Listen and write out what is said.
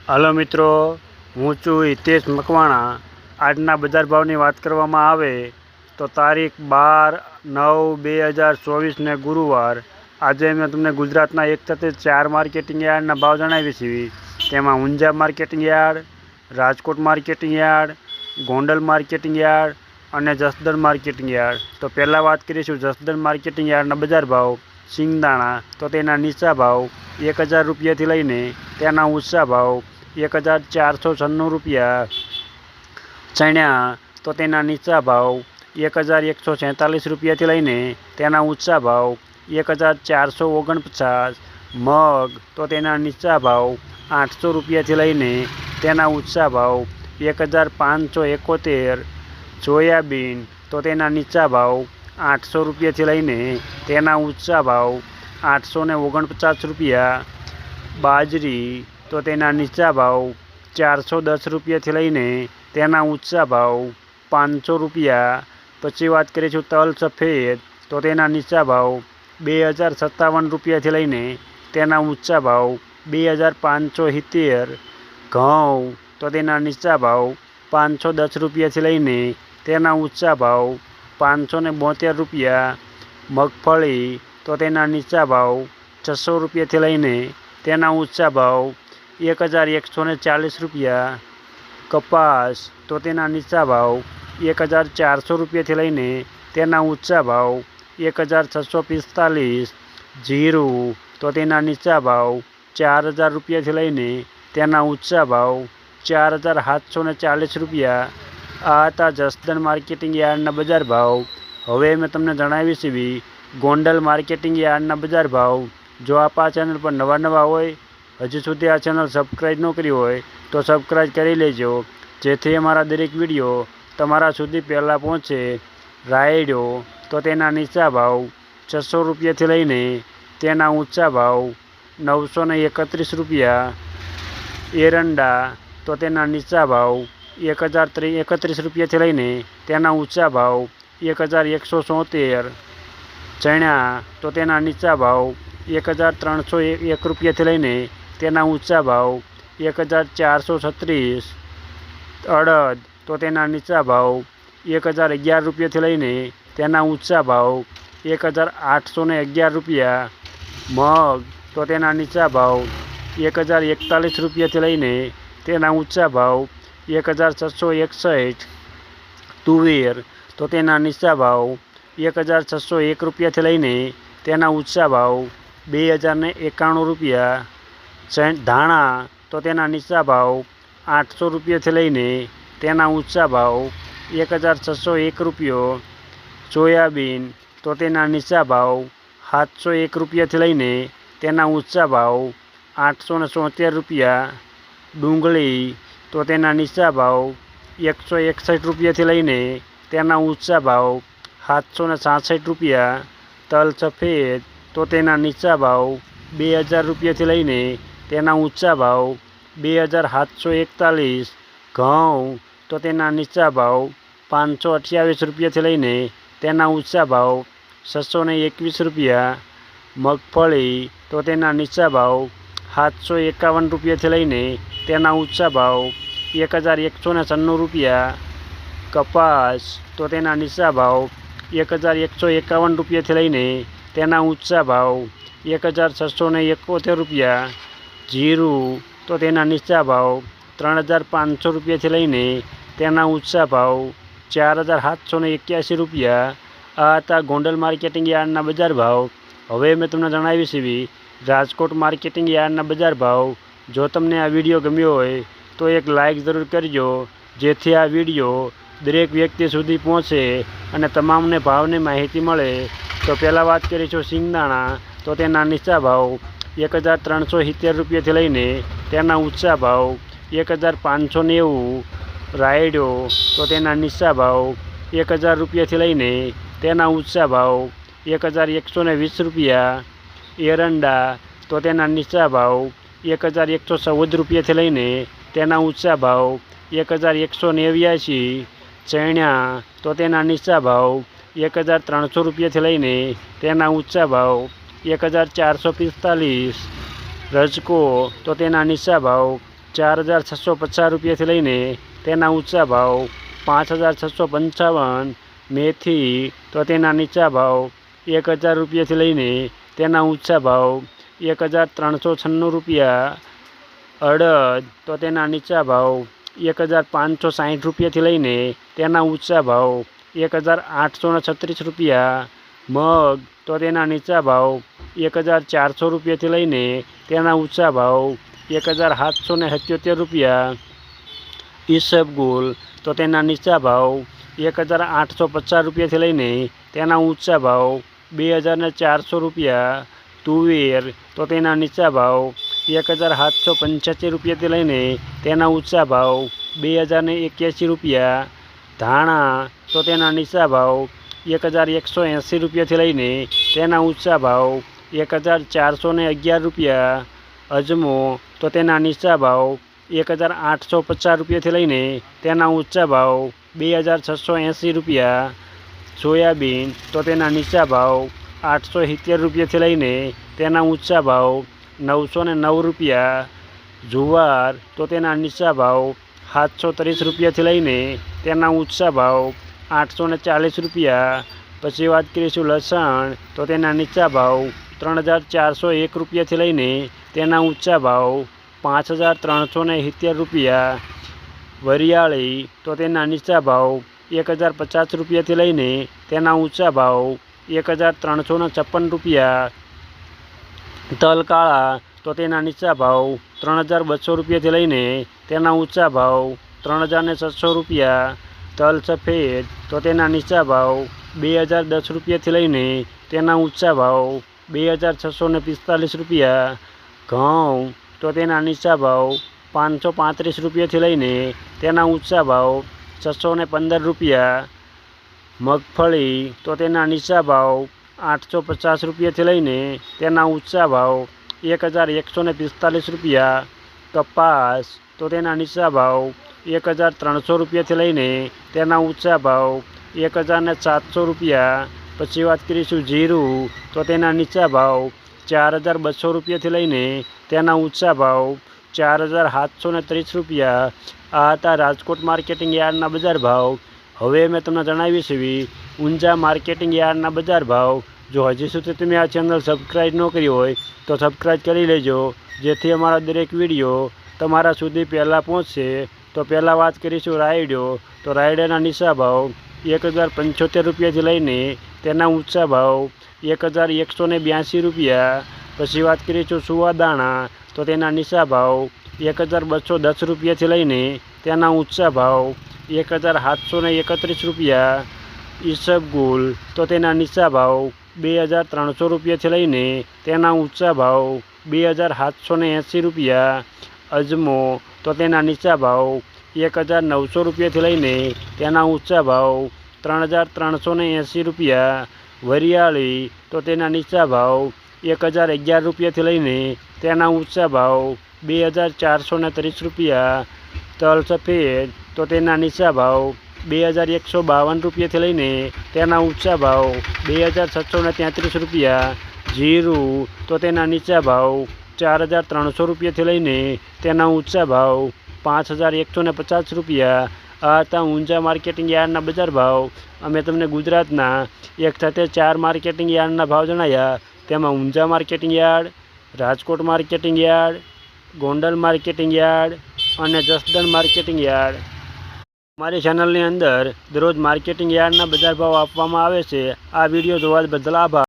Hello मित्रों, हूँ छू हितेश मकवाणा। आजना बजार भावनी बात करवामां आवे तो तारीख 12/9/2024 ने गुरुवार आज मैं तमने गुजरातना एक साथ 4 मार्केटिंग यार्डना भाव जणावी छे। तेमां Unjha marketing yard, Rajkot marketing yard, Gondal marketing yard और जसदण मार्केटिंग यार्ड। तो पहला बात करीशुं जसदण मार्केटिंग यार्डना बजार भाव। सींगदाणा तो तेना नीचा भाव 1000 रुपया थी लईने तेना ऊंचा भाव 1496 रुपया। चण्या तो तेना नीचा भाव 1146 रुपया थी लईने तेना ऊंचा भाव 1449। मग तो तेना नीचा भाव 800 रुपया थी लईने तेना ऊंचा भाव 1571। सोयाबीन तो तेना नीचा भाव 800 रुपया थी लईने तेना ऊंचा भाव 849 रुपया। बाजरी तो तेना नीचा भाव 410 रुपया थी लईने तेना ऊंचा भाव 500 रुपया। पछी बात करीशुं तल सफेद तो तेना नीचा भाव 2057 रुपया थी लईने तेना ऊंचा भाव 2570। घऊं तो तेना नीचा भाव 510 रुपया थी लईने तेना ऊंचा भाव 572 रुपया। मगफળી तो तेना नीचा भाव 600 रुपया थी लईने तेना ऊंचा भाव 1140 रुपया। कपास तो तेना नीचा भाव 1400 रुपया थी लईने तेना ऊंचा भाव 1645। जीरु तो तेना नीचा भाव 4000 रुपया थी लईने तेना ऊंचा भाव 4740 रुपया। आ हता जसदण मार्केटिंग यार्डना बजार भाव। हवे मैं तमने जणावीश गोंडल मार्केटिंग यार्डना बजार भाव। जो आप आ चेनल पर नवा होय, हजू सुधी आ चेनल सब्सक्राइब न करी होय तो सब्सक्राइब करी लेजो, जेथी अमारा दरेक विडियो तमारा सुधी पहला पहोंचे। रायडो तो तेना नीचा भाव 600 रुपया थी लईने तेना ऊंचा भाव 931 रुपया। एरंडा तो तेना नीचा भाव 1031 रुपया थी लईने तेना ऊंचा भाव 1174। चण्या तो तेना नीचा भाव 1301 रुपया थी लईने तेना ऊंचा भाव 1436। अड़द तो तेना नीचा भाव 1011 रुपया थी लईने तेना ऊंचा भाव 1811 रुपया। मग तो तेना नीचा भाव 1041 रुपया थी लईने तेना ऊंचा भाव 1661। तुवेर तो तेना नीचा भाव 1601 रुपया थी लईने तेना ऊंचा भाव 2091 रुपया। धाणा तो तेना नीचा भाव 800 रुपया थी लईने तेना ऊंचा भाव 1601 रुपयो। सोयाबीन तो तेना नीचा भाव 701 रुपया थी लईने तेना ऊंचा भाव 873 रुपया। डूंगळी तो तेना नीचा भाव 161 रुपया थी लईने तेना ऊंचा भाव 766 रुपया। तल सफेद तो तेना नीचा भाव 2000 रुपया थी लईने तेना ऊंचा भाव 2741। घऊं तो तेना नीचा भाव 528 रुपया थी लईने तेना ऊंचा भाव 621 रुपया। मगफળી तो तेना नीचा भाव 751 रुपया थी लईने तेना ऊंचा भाव 1196 रुपया। कपास तो तेना नीचा भाव 1151 रुपया थी लईने तेना ऊंचा भाव 1671 रुपया। जीरु तो तेना नीचा भाव 3500 रुपया थी लईने तेना ऊंचा भाव 4781 रुपया। आ हता गोंडल मार्केटिंग यार्डना बजार भाव। हवे मैं तमने जणावीश राजकोट मार्केटिंग यार्डना बजार भाव। जो तमने आ विडियो गम्यो होय तो एक लाइक जरूर करजो, जेथी आ विडियो दरेक व्यक्ति सुधी पहोंचे अने तमामने भावनी माहिती मळे। तो पहला बात करीशुं सींगदाणा तो तेना नीचा भाव 1370 रुपया थी लईने तेना ऊंचा भाव 1590। रायडो तो तेना नीचा भाव 1000 रुपया थी लईने तेना ऊंचा भाव 1120 रुपया। एरंडा तो तेना नीचा भाव 1114 रुपया थी लईने तेना ऊंचा भाव 1189। चण्या तो तेना नीचा भाव 1300 रुपया थी लईने तेना ऊंचा भाव 1445। रजको तो तेना नीचा भाव 4,650 રૂપિયાથી લઈને તેના ઊંચા ભાવ 5,655। મેથી તો તેના નીચા ભાવ 1,000 રૂપિયાથી લઈને તેના ઊંચા ભાવ 1,396 રૂપિયા। અડદ તો તેના નીચા ભાવ 1,560 રૂપિયાથી લઈને તેના ઊંચા ભાવ 1,836 રૂપિયા। મગ તો તેના નીચા ભાવ 1,400 રૂપિયાથી લઈને તેના ઊંચા ભાવ 1,777 રૂપિયા। ઈસબગુલ તો તેના નીચા ભાવ 1,850 રૂપિયાથી લઈને તેના ઊંચા ભાવ 2,400 રૂપિયા। તુવેર તો તેના નીચા ભાવ 1,785 રૂપિયાથી લઈને તેના ઊંચા ભાવ 2,081 રૂપિયા। ધાણા તો તેના નીચા ભાવ 1,180 રૂપિયાથી લઈને તેના ઊંચા ભાવ 1,411 રૂપિયા। અજમો તો તેના નીચા ભાવ 1,850 રૂપિયાથી લઈને તેના ઊંચા ભાવ 2,680 રૂપિયા। સોયાબીન તો તેના નીચા ભાવ 870 રૂપિયાથી લઈને તેના ઊંચા ભાવ 909 રૂપિયા। જુવાર તો તેના નીચા ભાવ 730 રૂપિયાથી લઈને તેના ઊંચા ભાવ 840 રૂપિયા। પછી વાત કરીશું લસણ તો તેના નીચા ભાવ 3,401 રૂપિયાથી લઈને તેના ઊંચા ભાવ 5,370 રૂપિયા। વરિયાળી તો તેના નીચા ભાવ 1,050 રૂપિયાથી લઈને તેના ઊંચા ભાવ 1,356 રૂપિયા। તલ કાળા તો તેના નીચા ભાવ 3,200 રૂપિયાથી લઈને તેના ઊંચા ભાવ 3,600 રૂપિયા। તલ સફેદ તો તેના નીચા ભાવ 2,010 રૂપિયાથી લઈને તેના ઊંચા ભાવ 2,645 રૂપિયા। ઘઉં તો તેના નીચા ભાવ 535 રૂપિયાથી લઈને તેના ઊંચા ભાવ 615 રૂપિયા। મગફળી તો તેના નીચા ભાવ 850 રૂપિયાથી લઈને તેના ઊંચા ભાવ 1,145 રૂપિયા। કપાસ તો તેના નીચા ભાવ 1,300 રૂપિયાથી લઈને તેના ઊંચા ભાવ 1,700 રૂપિયા। પછી વાત કરીશું જીરું તો તેના નીચા ભાવ 4,200 રૂપિયાથી લઈને તેના ઊંચા ભાવ 4,730 રૂપિયા। આ હતા રાજકોટ માર્કેટિંગ યાર્ડના બજાર ભાવ। હવે મેં તમને જણાવી છે ઊંઝા માર્કેટિંગ યાર્ડના બજાર ભાવ। જો હજી સુધી તમે આ ચેનલ સબસ્ક્રાઈબ ન કરી હોય તો સબસ્ક્રાઈબ કરી લેજો, જેથી અમારા દરેક વિડીયો તમારા સુધી પહેલાં પહોંચશે। તો પહેલાં વાત કરીશું રાયડો તો રાયડાના નીચા ભાવ 1,075 રૂપિયાથી લઈને તેના ઊંચા ભાવ 1,182 રૂપિયા। પછી વાત કરીશું સુવાદાણા તો તેના નીચા ભાવ 1,210 રૂપિયાથી લઈને તેના ઊંચા ભાવ 1,731 રૂપિયા। ઈસબગુલ તો તેના નીચા ભાવ 2,300 રૂપિયાથી લઈને તેના ઊંચા ભાવ 2,780 રૂપિયા। અજમો તો તેના નીચા ભાવ 1,900 રૂપિયાથી લઈને તેના ઊંચા ભાવ 3,380 રૂપિયા। વરિયાળી તો તેના નીચા ભાવ 1,011 રૂપિયાથી લઈને તેના ઊંચા ભાવ 2,430 રૂપિયા। તલ સફેદ તો તેના નીચા ભાવ 2,152 રૂપિયાથી લઈને તેના ઊંચા ભાવ 2,633 રૂપિયા। જીરું તો તેના નીચા ભાવ 4,300 રૂપિયાથી લઈને તેના ઊંચા ભાવ 5,150 રૂપિયા। આ હતા ઊંઝા માર્કેટિંગ યાર્ડના બજાર ભાવ। અમે તમને ગુજરાતના એક સાથે 4 માર્કેટિંગ યાર્ડના ભાવ જણાવ્યા, તેમાં Unjha marketing yard, Rajkot marketing yard, Gondal marketing yard અને જસદણ માર્કેટિંગ યાર્ડ। અમારી ચેનલની અંદર દરરોજ માર્કેટિંગ યાર્ડના બજાર ભાવ આપવામાં આવે છે। આ વિડીયો જોવા બદલ આભાર।